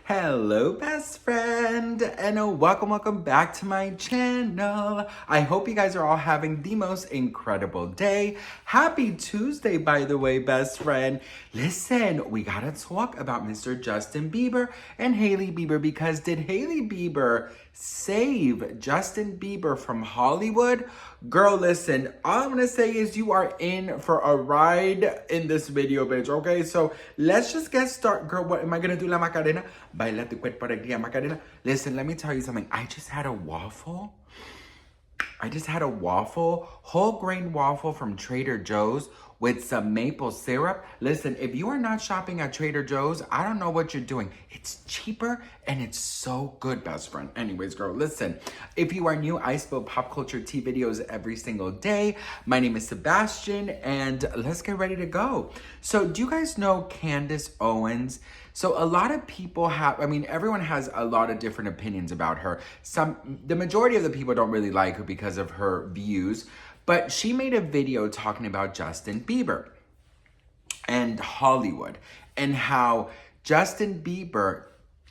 Hello, best friend, and welcome back to my channel. I hope you guys are all having the most incredible day. Happy Tuesday, by the way, best friend. Listen, we gotta talk about Mr. Justin Bieber and Hailey Bieber, because did Hailey Bieber save Justin Bieber from Hollywood? Girl, listen, all I'm gonna say is you are in for a ride in this video, bitch, okay? So let's just get started. Girl, what am I gonna do, La Macarena? Baila tu cuerpo alegría, Macarena. Listen, let me tell you something. I just had a waffle, whole grain waffle from Trader Joe's with some maple syrup. Listen, if you are not shopping at Trader Joe's, I don't know what you're doing. It's cheaper and it's so good, best friend. Anyways, girl, listen, if you are new, I spill pop culture tea videos every single day. My name is Sebastian and let's get ready to go. So do you guys know Candace Owens? So a lot of people have, everyone has a lot of different opinions about her. The majority of the people don't really like her because of her views, but she made a video talking about Justin Bieber and Hollywood and how Justin Bieber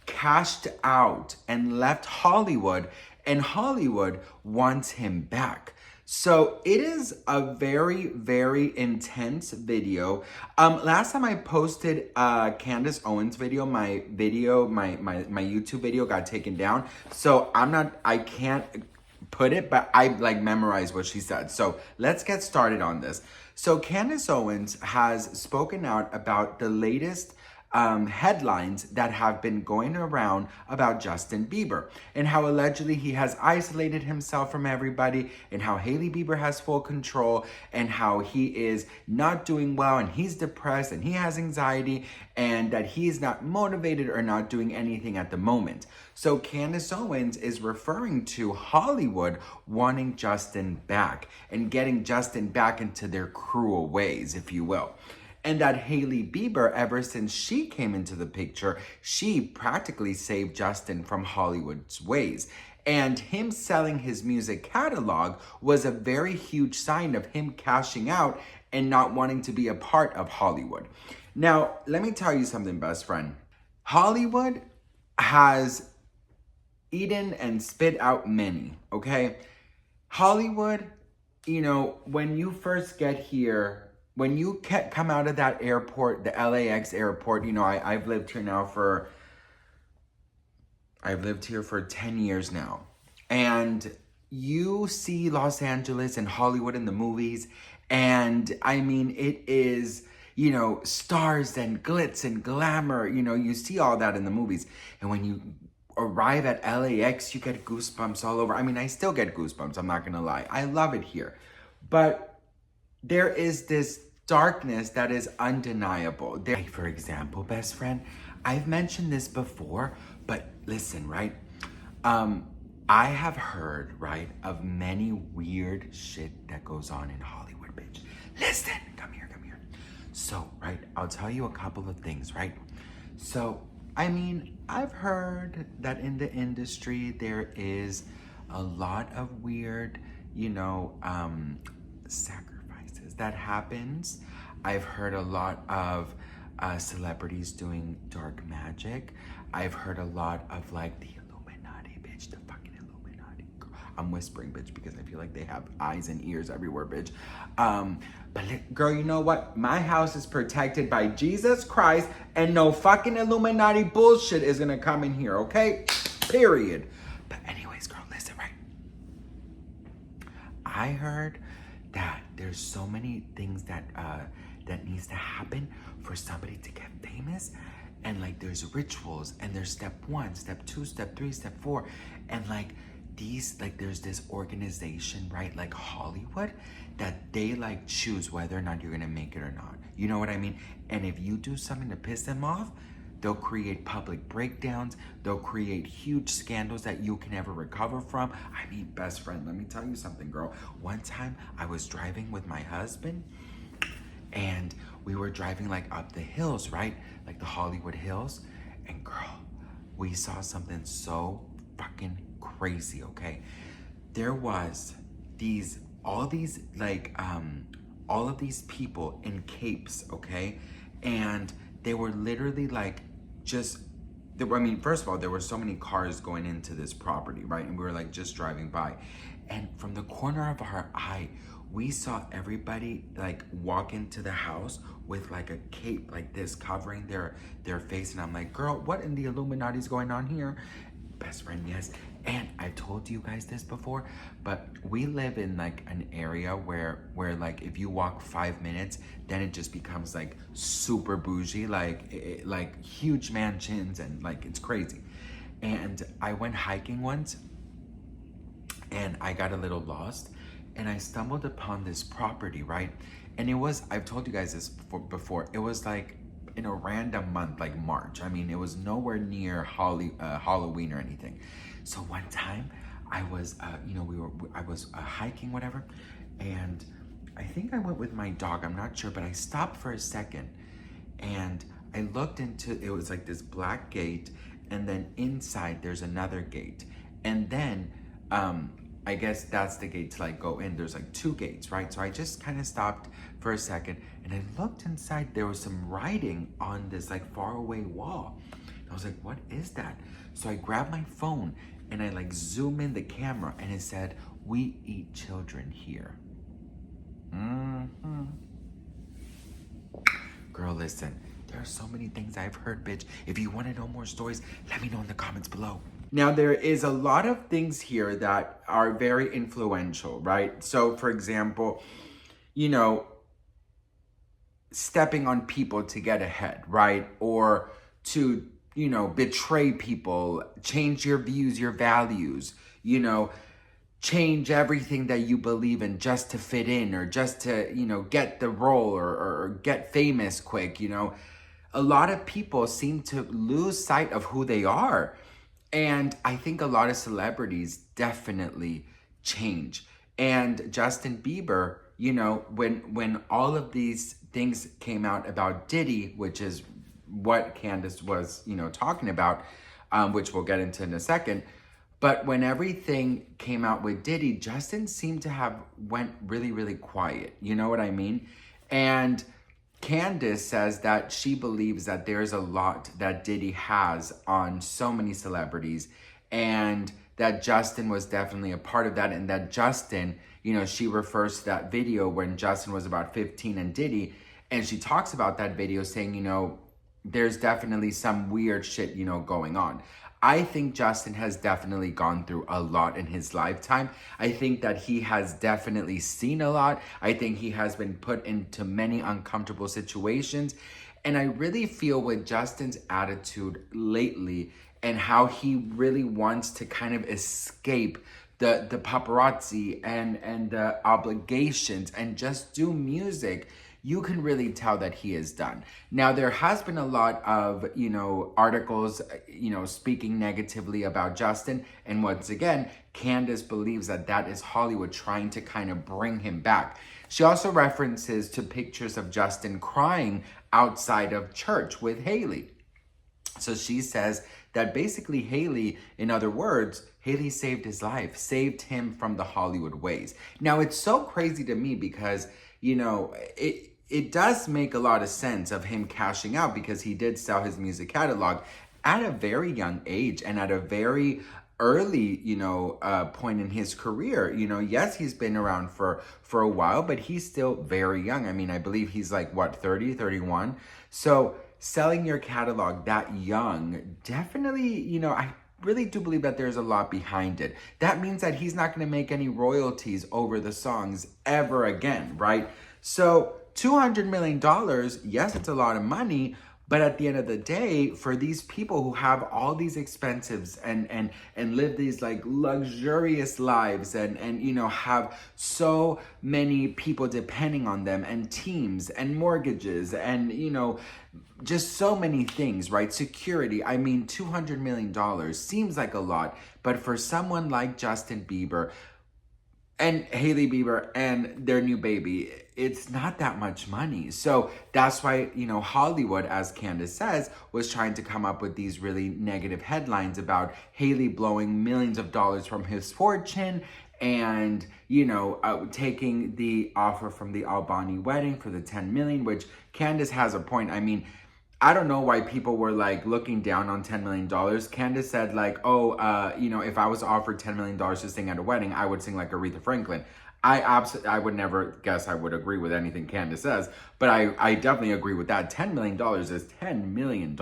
cashed out and left Hollywood and Hollywood wants him back. So it is a very, very intense video. Last time I posted Candace Owens video, my YouTube video got taken down. So I can't put it, but I memorized what she said. So let's get started on this. So Candace Owens has spoken out about the latest headlines that have been going around about Justin Bieber and how allegedly he has isolated himself from everybody, and how Hailey Bieber has full control, and how he is not doing well and he's depressed and he has anxiety, and that he's not motivated or not doing anything at the moment. So Candace Owens is referring to Hollywood wanting Justin back and getting Justin back into their cruel ways, if you will. And that Hailey Bieber, ever since she came into the picture, she practically saved Justin from Hollywood's ways. And him selling his music catalog was a very huge sign of him cashing out and not wanting to be a part of Hollywood. Now, let me tell you something, best friend. Hollywood has eaten and spit out many, okay? Hollywood, when you first get here, when you come out of that airport, the LAX airport, I've lived here for 10 years now. And you see Los Angeles and Hollywood in the movies. And it is, stars and glitz and glamour. You see all that in the movies. And when you arrive at LAX, you get goosebumps all over. I still get goosebumps, I'm not gonna lie. I love it here. But there is this darkness that is undeniable. For example, best friend, I've mentioned this before, but listen, right? I have heard, right, of many weird shit that goes on in Hollywood, bitch. Listen, come here. So, right, I'll tell you a couple of things, right? So, I've heard that in the industry, there is a lot of weird, sacrifices that happens. I've heard a lot of celebrities doing dark magic. I've heard a lot of the Illuminati, bitch, the fucking Illuminati. I'm whispering, bitch, because I feel like they have eyes and ears everywhere, bitch. But girl, you know what? My house is protected by Jesus Christ, and no fucking Illuminati bullshit is gonna come in here, okay? Period. But anyways, girl, listen, right? I heard that there's so many things that needs to happen for somebody to get famous, and there's rituals, and there's step 1, step 2, step 3, step 4, and there's this organization, right, like Hollywood, that they choose whether or not you're gonna make it or not. You know what I mean? And if you do something to piss them off, they'll create public breakdowns. They'll create huge scandals that you can never recover from. Best friend, let me tell you something, girl. One time I was driving with my husband, and we were driving up the hills, right? The Hollywood Hills. And girl, we saw something so fucking crazy, okay? There was all of these people in capes, okay? And they were literally just I mean, first of all, there were so many cars going into this property, right? And we were like just driving by. And from the corner of our eye, we saw everybody like walk into the house with like a cape like this covering their face. And I'm like, girl, what in the Illuminati is going on here? Best friend, yes. And I've told you guys this before, but we live in like an area where like if you walk 5 minutes, then it just becomes like super bougie, like huge mansions, and like it's crazy. And I went hiking once and I got a little lost and I stumbled upon this property, right? And it was, I've told you guys this before, it was like in a random month, like March. I mean, it was nowhere near Halloween or anything. So one time I was, I was hiking, whatever. And I think I went with my dog, I'm not sure, but I stopped for a second and I looked into, it was like this black gate, and then inside there's another gate. And then, I guess that's the gate to like go in. There's like 2 gates, right? So I just kind of stopped for a second and I looked inside. There was some writing on this like far away wall. I was like, what is that? So I grabbed my phone and I like zoom in the camera and it said, "We eat children here." Girl, listen, there are so many things I've heard, bitch. If you want to know more stories, let me know in the comments below. Now, there is a lot of things here that are very influential, right? So, for example, stepping on people to get ahead, right? Or to, betray people, change your views, your values, change everything that you believe in just to fit in or just to, get the role or get famous quick, A lot of people seem to lose sight of who they are. And I think a lot of celebrities definitely change. And Justin Bieber, when all of these things came out about Diddy, which is what Candace was, talking about, which we'll get into in a second. But when everything came out with Diddy, Justin seemed to have went really, really quiet. You know what I mean? And Candace says that she believes that there's a lot that Diddy has on so many celebrities, and that Justin was definitely a part of that, and that Justin, she refers to that video when Justin was about 15 and Diddy, and she talks about that video saying, there's definitely some weird shit, going on. I think Justin has definitely gone through a lot in his lifetime. I think that he has definitely seen a lot. I think he has been put into many uncomfortable situations. And I really feel with Justin's attitude lately and how he really wants to kind of escape the paparazzi and the obligations and just do music, you can really tell that he is done. Now, there has been a lot of, articles, speaking negatively about Justin. And once again, Candace believes that that is Hollywood trying to kind of bring him back. She also references to pictures of Justin crying outside of church with Hailey. So she says that basically Hailey, in other words, Hailey saved his life, saved him from the Hollywood ways. Now, it's so crazy to me because, it does make a lot of sense of him cashing out because he did sell his music catalog at a very young age and at a very early, point in his career. Yes, he's been around for a while, but he's still very young. I mean, I believe he's like, 30, 31. So selling your catalog that young, definitely, I really do believe that there's a lot behind it. That means that he's not going to make any royalties over the songs ever again, right? So $200 million, yes, it's a lot of money, but at the end of the day, for these people who have all these expenses and live these like luxurious lives and have so many people depending on them and teams and mortgages and, just so many things, right? Security. I mean, $200 million seems like a lot, but for someone like Justin Bieber and Hailey Bieber and their new baby, it's not that much money. So that's why, Hollywood, as Candace says, was trying to come up with these really negative headlines about Hailey blowing millions of dollars from his fortune and, taking the offer from the Albani wedding for the $10 million, which Candace has a point. I mean, I don't know why people were like looking down on $10 million. Candace said like, oh, if I was offered $10 million to sing at a wedding, I would sing like Aretha Franklin. I would never guess I would agree with anything Candace says, but I definitely agree with that. $10 million is $10 million,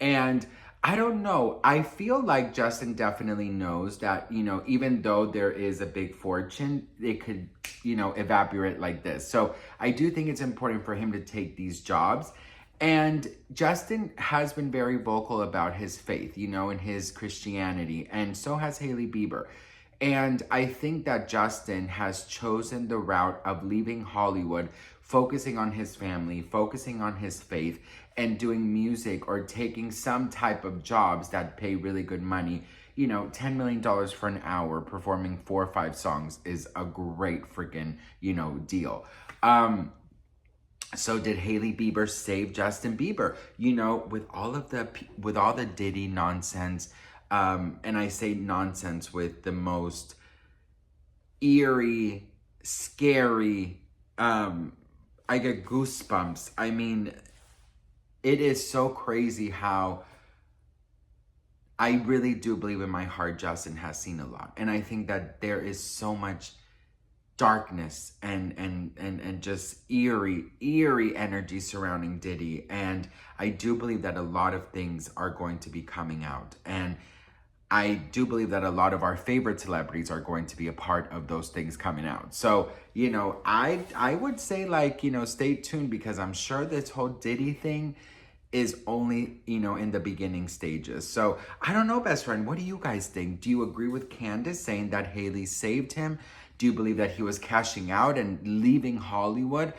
And I don't know. I feel like Justin definitely knows that, even though there is a big fortune, it could, evaporate like this. So I do think it's important for him to take these jobs. And Justin has been very vocal about his faith, and his Christianity. And so has Hailey Bieber. And I think that Justin has chosen the route of leaving Hollywood, focusing on his family, focusing on his faith, and doing music or taking some type of jobs that pay really good money. $10 million for an hour performing 4 or 5 songs is a great freaking, deal. So did Hailey Bieber save Justin Bieber? With all the Diddy nonsense, and I say nonsense with the most eerie, scary, I get goosebumps. I mean, it is so crazy how I really do believe in my heart Justin has seen a lot. And I think that there is so much darkness and just eerie energy surrounding Diddy. And I do believe that a lot of things are going to be coming out. And I do believe that a lot of our favorite celebrities are going to be a part of those things coming out. So, I would say like, stay tuned, because I'm sure this whole Diddy thing is only, in the beginning stages. So I don't know, best friend, what do you guys think? Do you agree with Candace saying that Hailey saved him? Do you believe that he was cashing out and leaving Hollywood?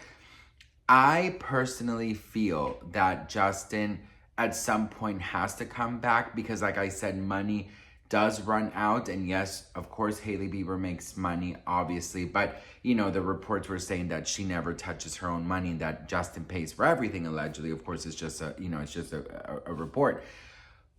I personally feel that Justin at some point has to come back, because like I said, money does run out. And yes, of course, Hailey Bieber makes money, obviously. But, the reports were saying that she never touches her own money, and that Justin pays for everything, allegedly. Of course, it's just a report.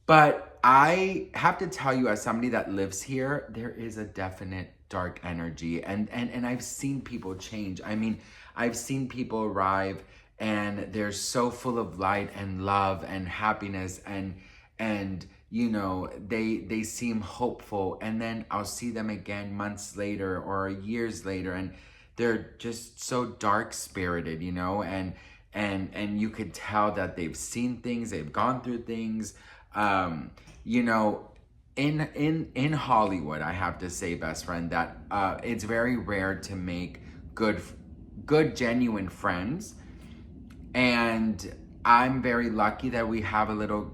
But I have to tell you, as somebody that lives here, there is a definite dark energy. And I've seen people change. I mean, I've seen people arrive and they're so full of light and love and happiness, and they seem hopeful, and then I'll see them again months later or years later, and they're just so dark spirited, and you could tell that they've seen things, they've gone through things. In Hollywood, I have to say, best friend, that it's very rare to make good genuine friends. And I'm very lucky that we have a little,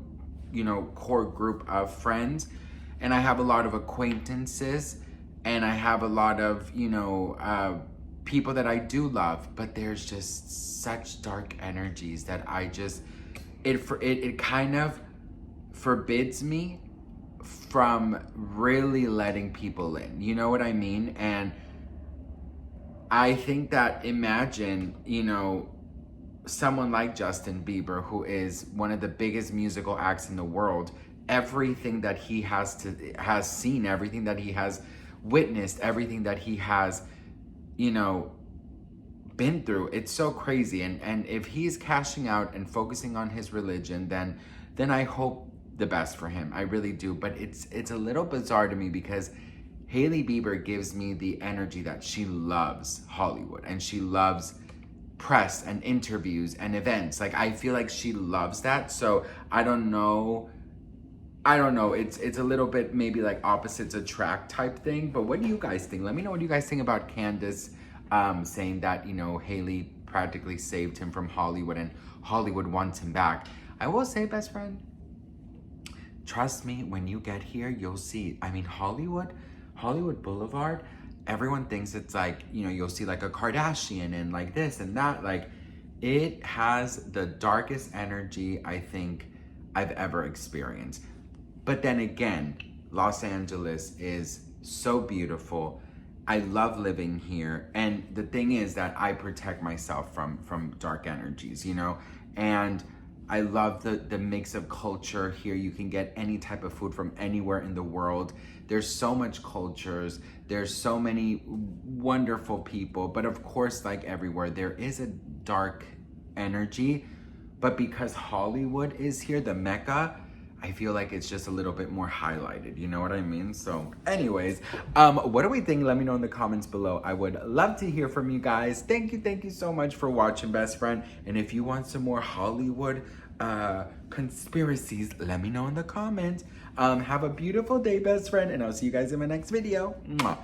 core group of friends, and I have a lot of acquaintances, and I have a lot of, people that I do love. But there's just such dark energies that it kind of forbids me from really letting people in. You know what I mean? And I think that, imagine, someone like Justin Bieber, who is one of the biggest musical acts in the world, everything that he has seen, everything that he has witnessed, everything that he has, been through. It's so crazy. And if he's cashing out and focusing on his religion, then I hope the best for him. I really do. But it's a little bizarre to me, because Hailey Bieber gives me the energy that she loves Hollywood, and she loves press and interviews and events. Like, I feel like she loves that. So I don't know. It's a little bit maybe like opposites attract type thing. But what do you guys think? Let me know what you guys think about Candace saying that, Hailey practically saved him from Hollywood, and Hollywood wants him back. I will say, best friend, trust me, when you get here, you'll see. I mean, Hollywood Boulevard, everyone thinks it's like, you'll see like a Kardashian and like this and that. Like, it has the darkest energy I think I've ever experienced. But then again, Los Angeles is so beautiful. I love living here. And the thing is that I protect myself from dark energies, and I love the mix of culture here. You can get any type of food from anywhere in the world. There's so much cultures. There's so many wonderful people. But of course, like everywhere, there is a dark energy. But because Hollywood is here, the Mecca, I feel like it's just a little bit more highlighted. You know what I mean? So anyways, what do we think? Let me know in the comments below. I would love to hear from you guys. Thank you so much for watching, best friend. And if you want some more Hollywood conspiracies, let me know in the comments. Have a beautiful day, best friend, and I'll see you guys in my next video. Mwah.